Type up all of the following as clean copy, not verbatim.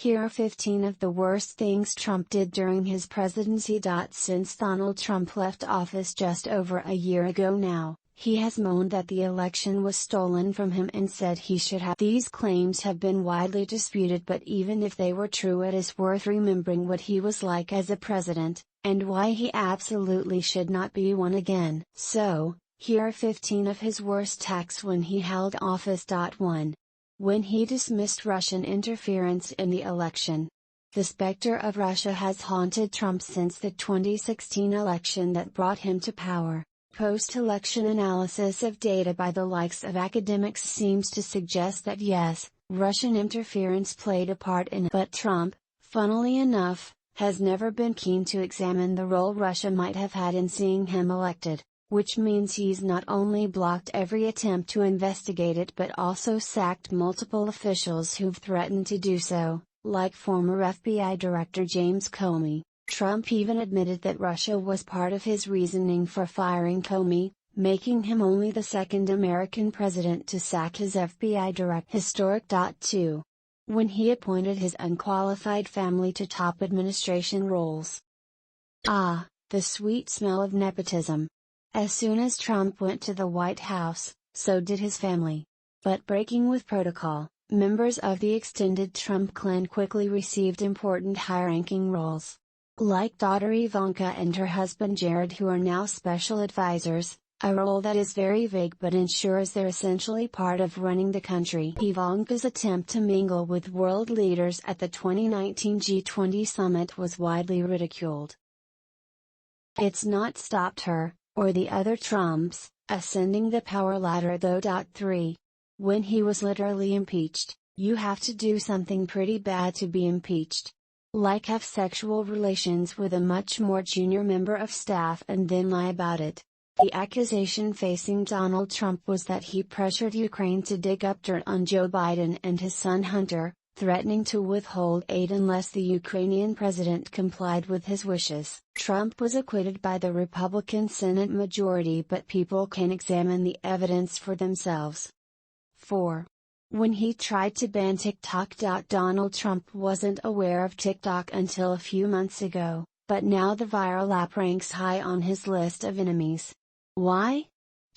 Here are 15 of the worst things Trump did during his presidency. Since Donald Trump left office just over a year ago now, he has moaned that the election was stolen from him and said he should have. These claims have been widely disputed, but even if they were true, it is worth remembering what he was like as a president, and why he absolutely should not be one again. So, here are 15 of his worst attacks when he held office. 1. When he dismissed Russian interference in the election. The specter of Russia has haunted Trump since the 2016 election that brought him to power. Post-election analysis of data by the likes of academics seems to suggest that yes, Russian interference played a part in it. But Trump, funnily enough, has never been keen to examine the role Russia might have had in seeing him elected, which means he's not only blocked every attempt to investigate it but also sacked multiple officials who've threatened to do so, like former FBI Director James Comey. Trump even admitted that Russia was part of his reasoning for firing Comey, making him only the second American president to sack his FBI director. Historic. 2. When he appointed his unqualified family to top administration roles. Ah, the sweet smell of nepotism. As soon as Trump went to the White House, so did his family. But breaking with protocol, members of the extended Trump clan quickly received important high-ranking roles. Like daughter Ivanka and her husband Jared, who are now special advisors, a role that is very vague but ensures they're essentially part of running the country. Ivanka's attempt to mingle with world leaders at the 2019 G20 summit was widely ridiculed. It's not stopped her, or the other Trumps, ascending the power ladder though. 3. When he was literally impeached. You have to do something pretty bad to be impeached. Like have sexual relations with a much more junior member of staff and then lie about it. The accusation facing Donald Trump was that he pressured Ukraine to dig up dirt on Joe Biden and his son Hunter, threatening to withhold aid unless the Ukrainian president complied with his wishes. Trump was acquitted by the Republican Senate majority, but people can examine the evidence for themselves. 4. When he tried to ban TikTok. Donald Trump wasn't aware of TikTok until a few months ago, but now the viral app ranks high on his list of enemies. Why?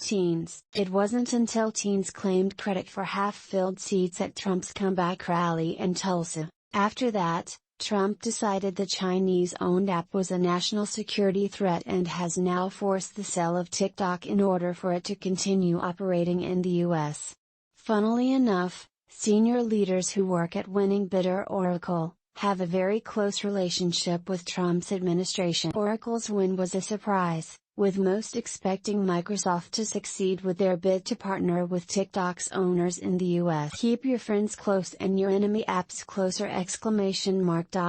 Teens. It wasn't until teens claimed credit for half-filled seats at Trump's comeback rally in Tulsa. After that, Trump decided the Chinese-owned app was a national security threat and has now forced the sale of TikTok in order for it to continue operating in the U.S. Funnily enough, senior leaders who work at winning bidder Oracle, have a very close relationship with Trump's administration. Oracle's win was a surprise, with most expecting Microsoft to succeed with their bid to partner with TikTok's owners in the US. Keep your friends close and your enemy apps closer!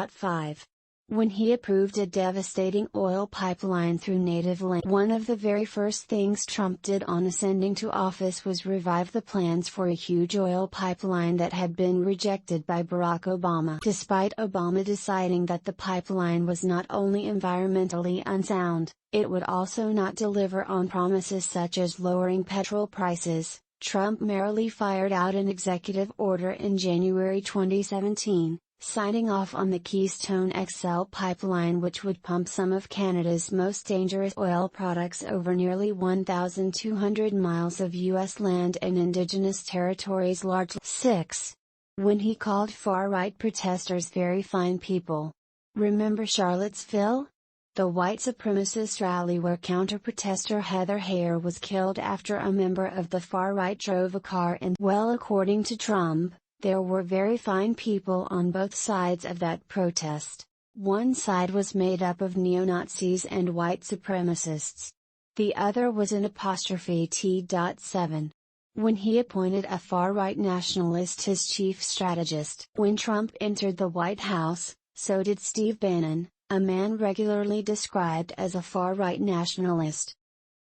5. When he approved a devastating oil pipeline through native land. One of the very first things Trump did on ascending to office was revive the plans for a huge oil pipeline that had been rejected by Barack Obama. Despite Obama deciding that the pipeline was not only environmentally unsound, it would also not deliver on promises such as lowering petrol prices, Trump merrily fired out an executive order in January 2017. Signing off on the Keystone XL pipeline, which would pump some of Canada's most dangerous oil products over nearly 1,200 miles of U.S. land and Indigenous territories largely. 6. When he called far-right protesters very fine people. Remember Charlottesville? The white supremacist rally where counter-protester Heather Heyer was killed after a member of the far-right drove a car in. Well, according to Trump, there were very fine people on both sides of that protest. One side was made up of neo-Nazis and white supremacists. The other was an apostrophe T.7. When he appointed a far-right nationalist his chief strategist. When Trump entered the White House, so did Steve Bannon, a man regularly described as a far-right nationalist.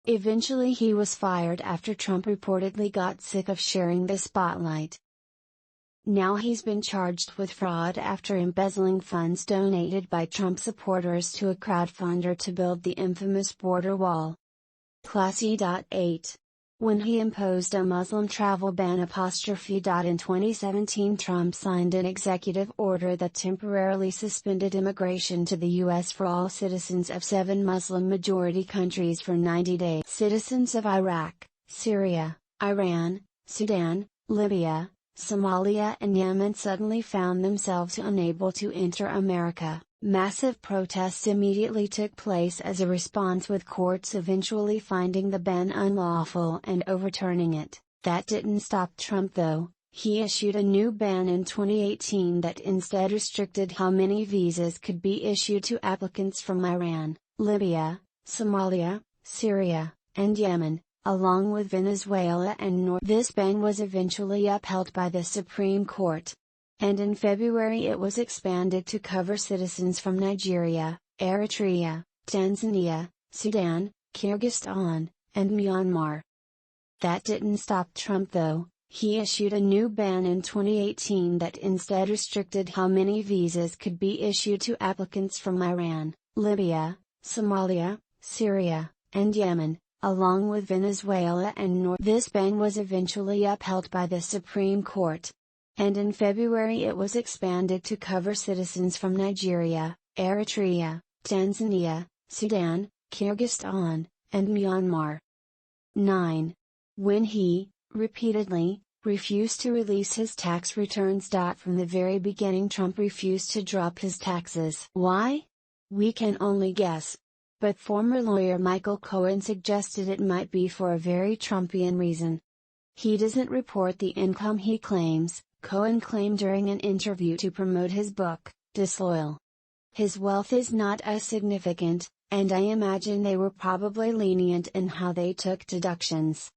Eventually he was fired after Trump reportedly got sick of sharing the spotlight. Now he's been charged with fraud after embezzling funds donated by Trump supporters to a crowdfunder to build the infamous border wall. Classy. 8. When he imposed a Muslim travel ban In 2017, Trump signed an executive order that temporarily suspended immigration to the U.S. for all citizens of 7 Muslim-majority countries for 90 days. Citizens of Iraq, Syria, Iran, Sudan, Libya, Somalia and Yemen suddenly found themselves unable to enter America. Massive protests immediately took place as a response, with courts eventually finding the ban unlawful and overturning it. That didn't stop Trump though. He issued a new ban in 2018 that instead restricted how many visas could be issued to applicants from Iran, Libya, Somalia, Syria, and Yemen, along with Venezuela and North. This ban was eventually upheld by the Supreme Court. And in February it was expanded to cover citizens from Nigeria, Eritrea, Tanzania, Sudan, Kyrgyzstan, and Myanmar. That didn't stop Trump though. He issued a new ban in 2018 that instead restricted how many visas could be issued to applicants from Iran, Libya, Somalia, Syria, and Yemen, along with Venezuela and North. This ban was eventually upheld by the Supreme Court. And in February it was expanded to cover citizens from Nigeria, Eritrea, Tanzania, Sudan, Kyrgyzstan, and Myanmar. 9. When he, repeatedly, refused to release his tax returns. From the very beginning Trump refused to drop his taxes. Why? We can only guess. But former lawyer Michael Cohen suggested it might be for a very Trumpian reason. He doesn't report the income he claims, Cohen claimed during an interview to promote his book, Disloyal. His wealth is not as significant, and I imagine they were probably lenient in how they took deductions.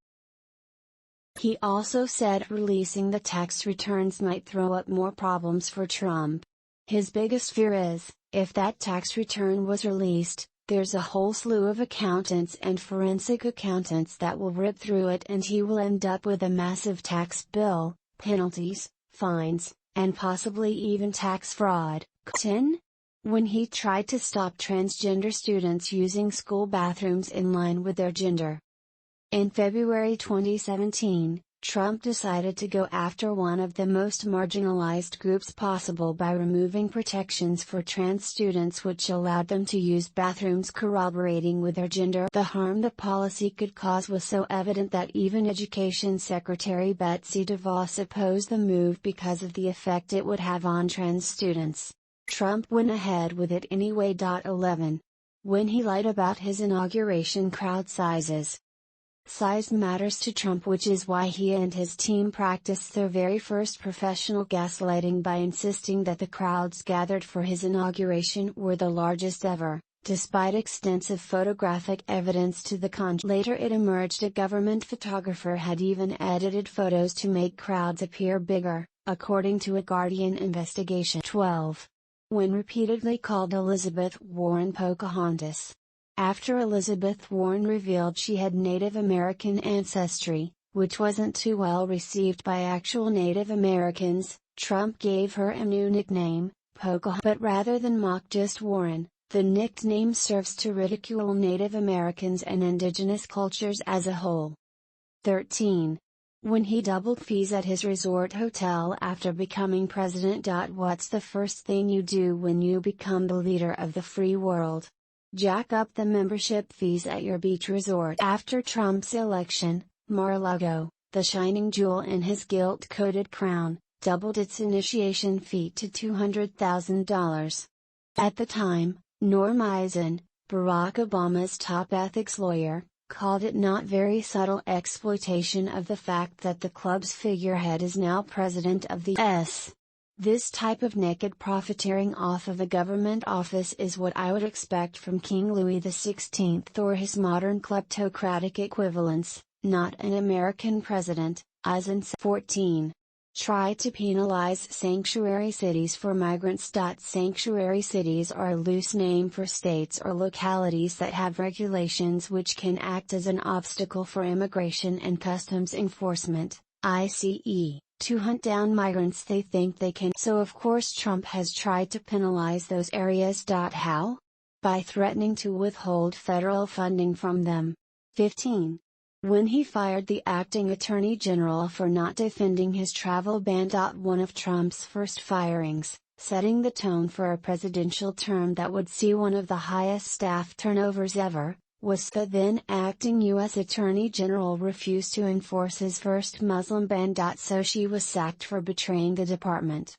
He also said releasing the tax returns might throw up more problems for Trump. His biggest fear is, if that tax return was released, there's a whole slew of accountants and forensic accountants that will rip through it and he will end up with a massive tax bill, penalties, fines, and possibly even tax fraud. 10. When he tried to stop transgender students using school bathrooms in line with their gender. In February 2017, Trump decided to go after one of the most marginalized groups possible by removing protections for trans students which allowed them to use bathrooms corroborating with their gender. The harm the policy could cause was so evident that even Education Secretary Betsy DeVos opposed the move because of the effect it would have on trans students. Trump went ahead with it anyway. 11. When he lied about his inauguration crowd sizes. Size matters to Trump, which is why he and his team practiced their very first professional gaslighting by insisting that the crowds gathered for his inauguration were the largest ever, despite extensive photographic evidence to the contrary. Later it emerged a government photographer had even edited photos to make crowds appear bigger, according to a Guardian investigation. 12. When repeatedly called Elizabeth Warren Pocahontas. After Elizabeth Warren revealed she had Native American ancestry, which wasn't too well received by actual Native Americans, Trump gave her a new nickname, Pocahontas. But rather than mock just Warren, the nickname serves to ridicule Native Americans and indigenous cultures as a whole. 13. When he doubled fees at his resort hotel after becoming president. What's the first thing you do when you become the leader of the free world? Jack up the membership fees at your beach resort. After Trump's election, Mar-a-Lago, the shining jewel in his gilt-coated crown, doubled its initiation fee to $200,000. At the time, Norm Eisen, Barack Obama's top ethics lawyer, called it not very subtle exploitation of the fact that the club's figurehead is now president of the U.S. This type of naked profiteering off of a government office is what I would expect from King Louis XVI or his modern kleptocratic equivalents, not an American president, Eisen said. 14. Try to penalize sanctuary cities for migrants. Sanctuary cities are a loose name for states or localities that have regulations which can act as an obstacle for immigration and customs enforcement, ICE, to hunt down migrants they think they can. So of course Trump has tried to penalize those areas. How? By threatening to withhold federal funding from them. 15. When he fired the acting attorney general for not defending his travel ban. One of Trump's first firings, setting the tone for a presidential term that would see one of the highest staff turnovers ever, was the then acting U.S. Attorney General refused to enforce his first Muslim ban. So she was sacked for betraying the department.